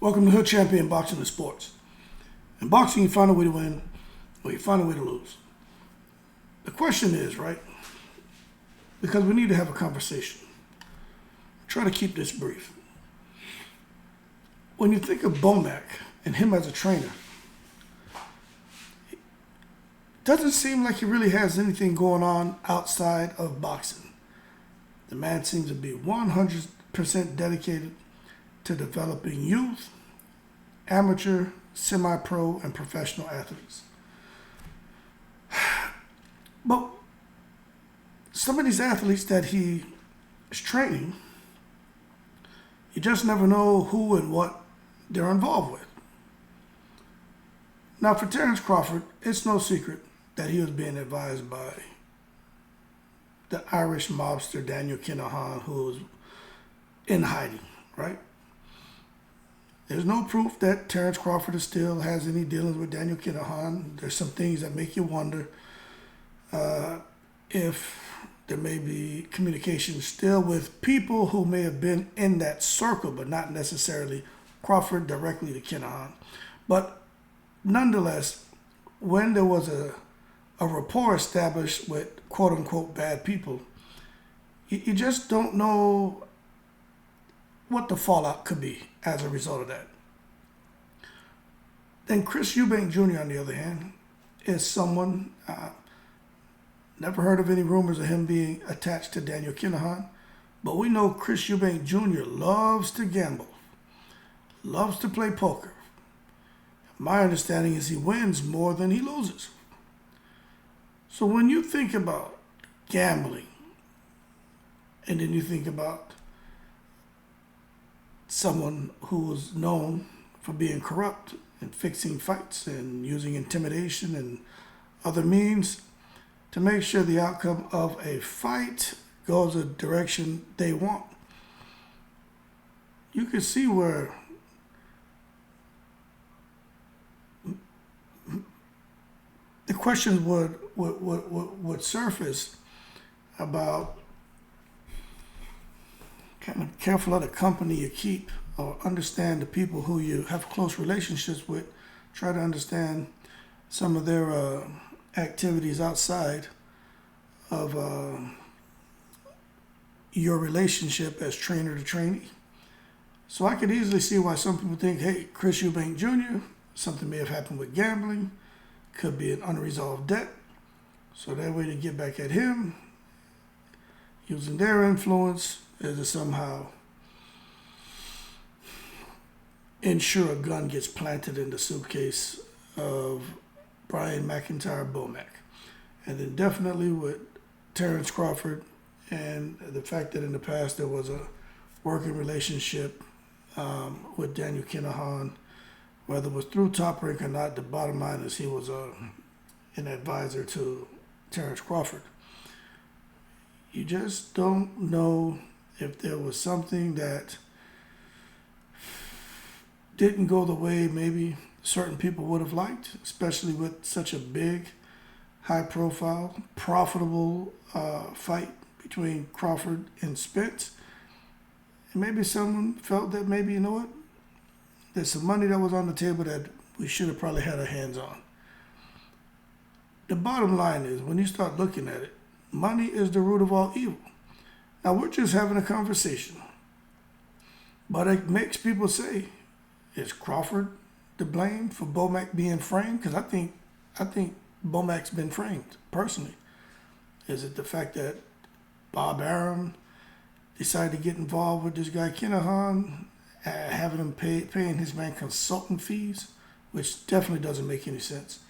Welcome to Hood Champion Boxing and Sports. In boxing, you find a way to win, or you find a way to lose. The question is, right? Because we need to have a conversation. Try to keep this brief. When you think of Bomack and him as a trainer, it doesn't seem like he really has anything going on outside of boxing. The man seems to be 100% dedicated to developing youth, amateur, semi-pro, and professional athletes. But some of these athletes that he is training, you just never know who and what they're involved with. Now, for Terence Crawford, it's no secret that he was being advised by the Irish mobster Daniel Kinahan, who was in hiding, right? There's no proof that Terence Crawford still has any dealings with Daniel Kinahan. There's some things that make you wonder if there may be communication still with people who may have been in that circle, but not necessarily Crawford directly to Kinahan. But nonetheless, when there was a rapport established with quote-unquote bad people, you just don't know what the fallout could be as a result of that. Then Chris Eubank Jr., on the other hand, is someone, never heard of any rumors of him being attached to Daniel Kinahan, but we know Chris Eubank Jr. loves to gamble, loves to play poker. My understanding is he wins more than he loses. So when you think about gambling, and then you think about someone who was known for being corrupt and fixing fights and using intimidation and other means to make sure the outcome of a fight goes a direction they want, you can see where the questions would surface about kind of careful of the company you keep, or understand the people who you have close relationships with. Try to understand some of their activities outside of your relationship as trainer to trainee. So I could easily see why some people think, hey, Chris Eubank Jr., something may have happened with gambling, could be an unresolved debt. So that way to get back at him, using their influence, is to somehow ensure a gun gets planted in the suitcase of Brian McIntyre Bomack. And then definitely with Terence Crawford and the fact that in the past there was a working relationship with Daniel Kinahan, whether it was through Top Rank or not, the bottom line is he was an advisor to Terence Crawford. You just don't know if there was something that didn't go the way maybe certain people would have liked, especially with such a big, high-profile, profitable fight between Crawford and Spence. And maybe someone felt that maybe, you know what, there's some money that was on the table that we should have probably had our hands on. The bottom line is, when you start looking at it, money is the root of all evil. Now, we're just having a conversation, but it makes people say, is Crawford to blame for Bomack being framed? Because I think Bomack's been framed, personally. Is it the fact that Bob Arum decided to get involved with this guy Kinahan, having him paying his man consultant fees, which definitely doesn't make any sense.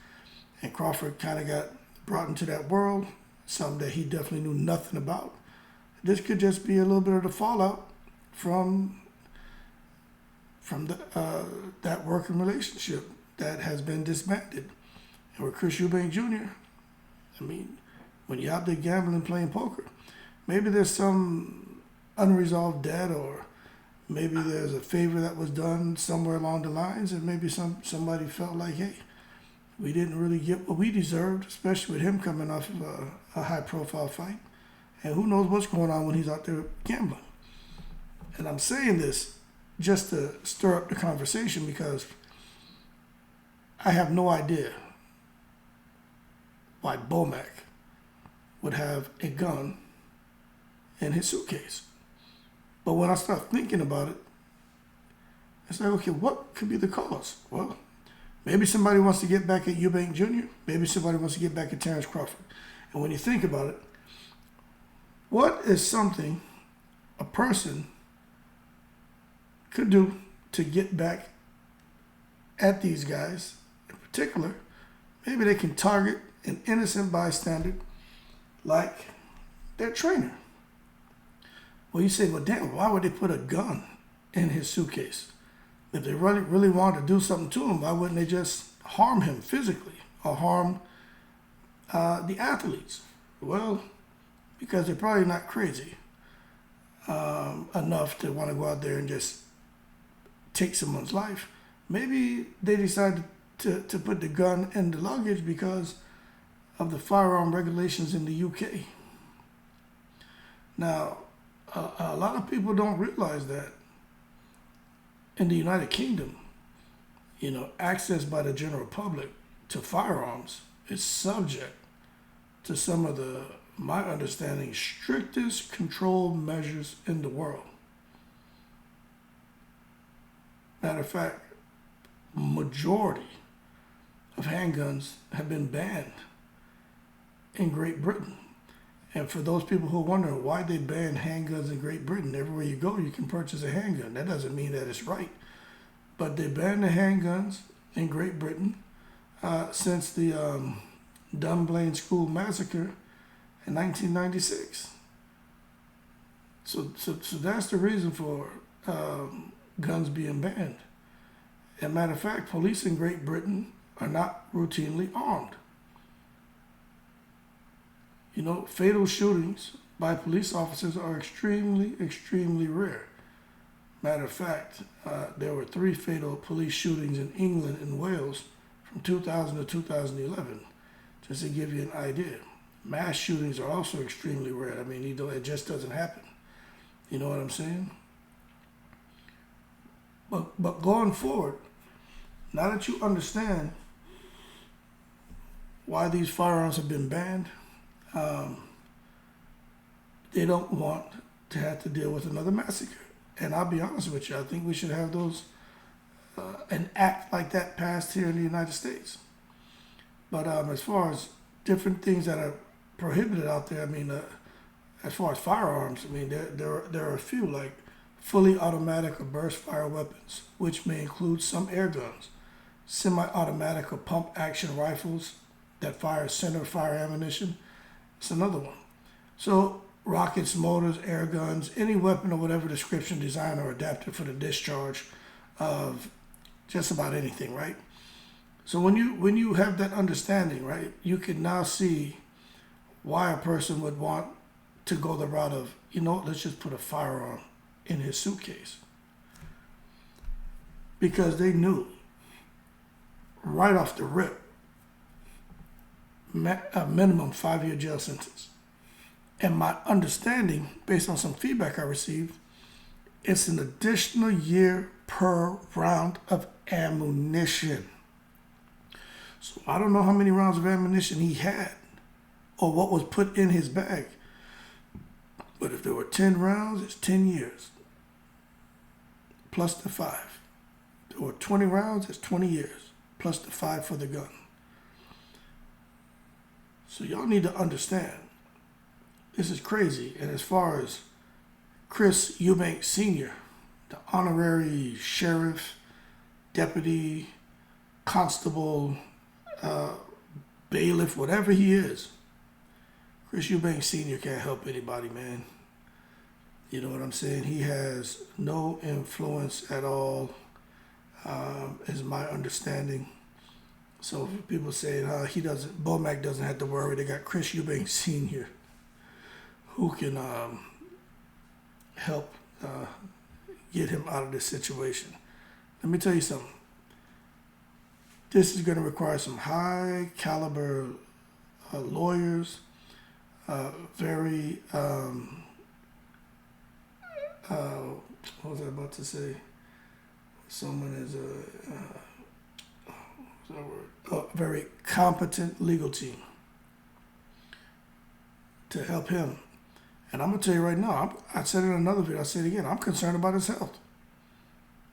And Crawford kind of got brought into that world, something that he definitely knew nothing about. This could just be a little bit of the fallout from that working relationship that has been disbanded. And with Chris Eubank Jr., I mean, when you're out there gambling, playing poker, maybe there's some unresolved debt, or maybe there's a favor that was done somewhere along the lines, and maybe somebody felt like, hey, we didn't really get what we deserved, especially with him coming off of a high-profile fight. And who knows what's going on when he's out there gambling. And I'm saying this just to stir up the conversation, because I have no idea why Bomack would have a gun in his suitcase. But when I start thinking about it, it's like, okay, what could be the cause? Well, maybe somebody wants to get back at Eubank Jr. Maybe somebody wants to get back at Terence Crawford. And when you think about it, what is something a person could do to get back at these guys? In particular, maybe they can target an innocent bystander like their trainer. Well, you say, well, damn, why would they put a gun in his suitcase? If they really wanted to do something to him, why wouldn't they just harm him physically or harm the athletes? Well, because they're probably not crazy enough to want to go out there and just take someone's life. Maybe they decided to put the gun in the luggage because of the firearm regulations in the UK. Now, a lot of people don't realize that in the United Kingdom, access by the general public to firearms is subject to some of the, my understanding, strictest control measures in the world. Matter of fact, majority of handguns have been banned in Great Britain. And for those people who wonder why they ban handguns in Great Britain, everywhere you go, you can purchase a handgun. That doesn't mean that it's right. But they banned the handguns in Great Britain since the Dunblane School massacre in 1996. So that's the reason for guns being banned. As a matter of fact, police in Great Britain are not routinely armed. Fatal shootings by police officers are extremely, extremely rare. Matter of fact, there were 3 fatal police shootings in England and Wales from 2000 to 2011, just to give you an idea. Mass shootings are also extremely rare. I mean, it just doesn't happen. You know what I'm saying? But going forward, now that you understand why these firearms have been banned, they don't want to have to deal with another massacre. And I'll be honest with you, I think we should have an act like that passed here in the United States. But as far as different things that are prohibited out there, I mean, as far as firearms, I mean, there are a few, like fully automatic or burst fire weapons, which may include some air guns, semi-automatic or pump action rifles that fire center fire ammunition. It's another one. So rockets, motors, air guns, any weapon of whatever description, design, or adapted for the discharge of just about anything, right? So when you have that understanding, right, you can now see why a person would want to go the route of, let's just put a firearm in his suitcase. Because they knew right off the rip, a minimum 5-year jail sentence. And my understanding, based on some feedback I received, it's an additional year per round of ammunition. So I don't know how many rounds of ammunition he had or what was put in his bag. But if there were 10 rounds, it's 10 years. Plus the 5. If there were 20 rounds, it's 20 years. Plus the 5 for the gun. So y'all need to understand, this is crazy. And as far as Chris Eubank Sr., the honorary sheriff, deputy, constable, bailiff, whatever he is, Chris Eubank Sr. can't help anybody, man. You know what I'm saying? He has no influence at all, is my understanding. So people saying Bomack doesn't have to worry. They got Chris Eubank Sr. who can help get him out of this situation. Let me tell you something. This is going to require some high caliber lawyers, very, what was I about to say? someone is a very competent legal team to help him. And I'm going to tell you right now, I said in another video, I said it again, I'm concerned about his health.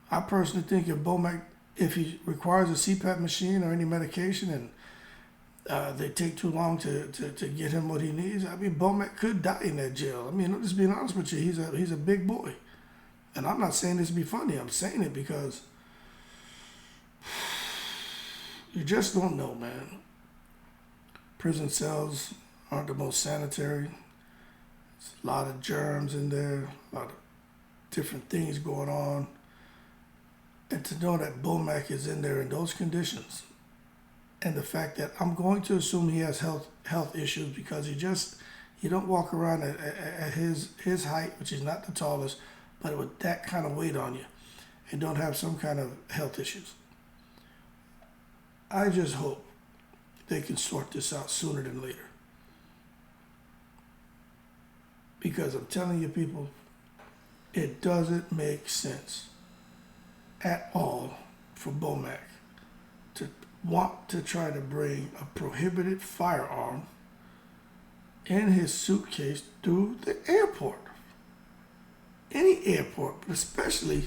I personally think if Bomack, if he requires a CPAP machine or any medication and they take too long to get him what he needs, I mean, Bomack could die in that jail. I mean, I'm just being honest with you, he's a big boy. And I'm not saying this to be funny, I'm saying it because you just don't know, man. Prison cells aren't the most sanitary. There's a lot of germs in there, a lot of different things going on. And to know that Bomack is in there in those conditions, and the fact that I'm going to assume he has health issues because he don't walk around at his height, which is not the tallest, but with that kind of weight on you, and don't have some kind of health issues. I just hope they can sort this out sooner than later. Because I'm telling you people, it doesn't make sense at all for Bomack to want to try to bring a prohibited firearm in his suitcase through the airport. Any airport, but especially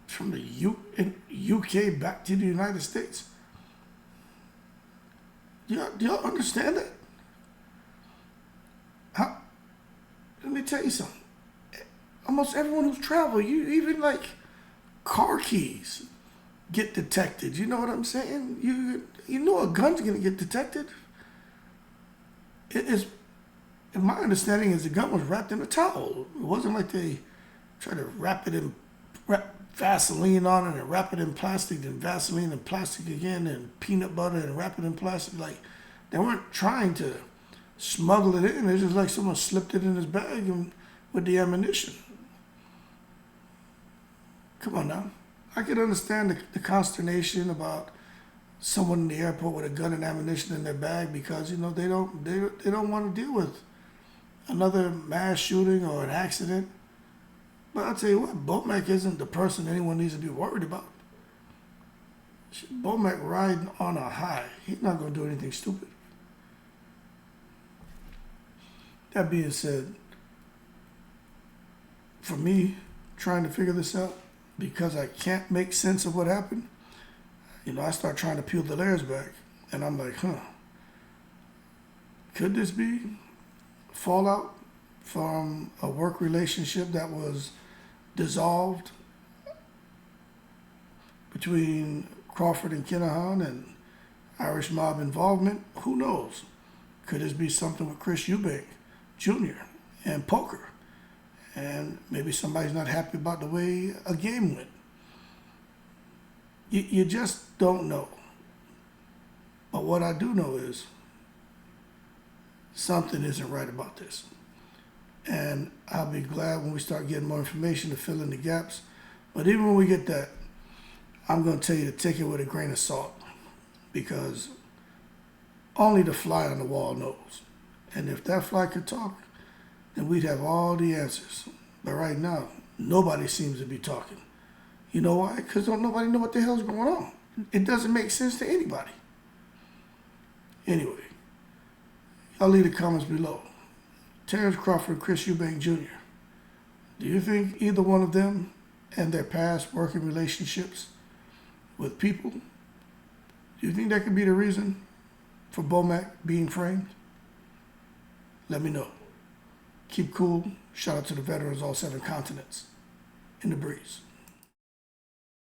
from the UK back to the United States. Do y'all understand that? Let me tell you something. Almost everyone who's traveled, even like car keys get detected. You know what I'm saying? You know a gun's gonna get detected. In my understanding is the gun was wrapped in a towel. It wasn't like they tried to wrap Vaseline on it and wrap it in plastic, then Vaseline and plastic again, and peanut butter and wrap it in plastic. Like, they weren't trying to smuggle it in. It's just like someone slipped it in his bag and with the ammunition. Come on now. I can understand the consternation about someone in the airport with a gun and ammunition in their bag because, you know, they don't want to deal with another mass shooting or an accident. But I'll tell you what, Bomack isn't the person anyone needs to be worried about. Bomack riding on a high. He's not going to do anything stupid. That being said, for me, trying to figure this out, because I can't make sense of what happened, you know, I start trying to peel the layers back. And I'm like, could this be fallout from a work relationship that was dissolved between Crawford and Kinahan and Irish mob involvement? Who knows? Could this be something with Chris Eubank Jr. and poker? And maybe somebody's not happy about the way a game went. You just don't know. But what I do know is something isn't right about this. And I'll be glad when we start getting more information to fill in the gaps. But even when we get that, I'm going to tell you to take it with a grain of salt, because only the fly on the wall knows. And if that fly could talk, then we'd have all the answers. But right now, nobody seems to be talking. You know why? Because don't nobody know what the hell's going on. It doesn't make sense to anybody. Anyway, y'all leave the comments below. Terence Crawford and Chris Eubank Jr. Do you think either one of them and their past working relationships with people, do you think that could be the reason for Bomack being framed? Let me know. Keep cool. Shout out to the veterans, all 7 continents. In the breeze.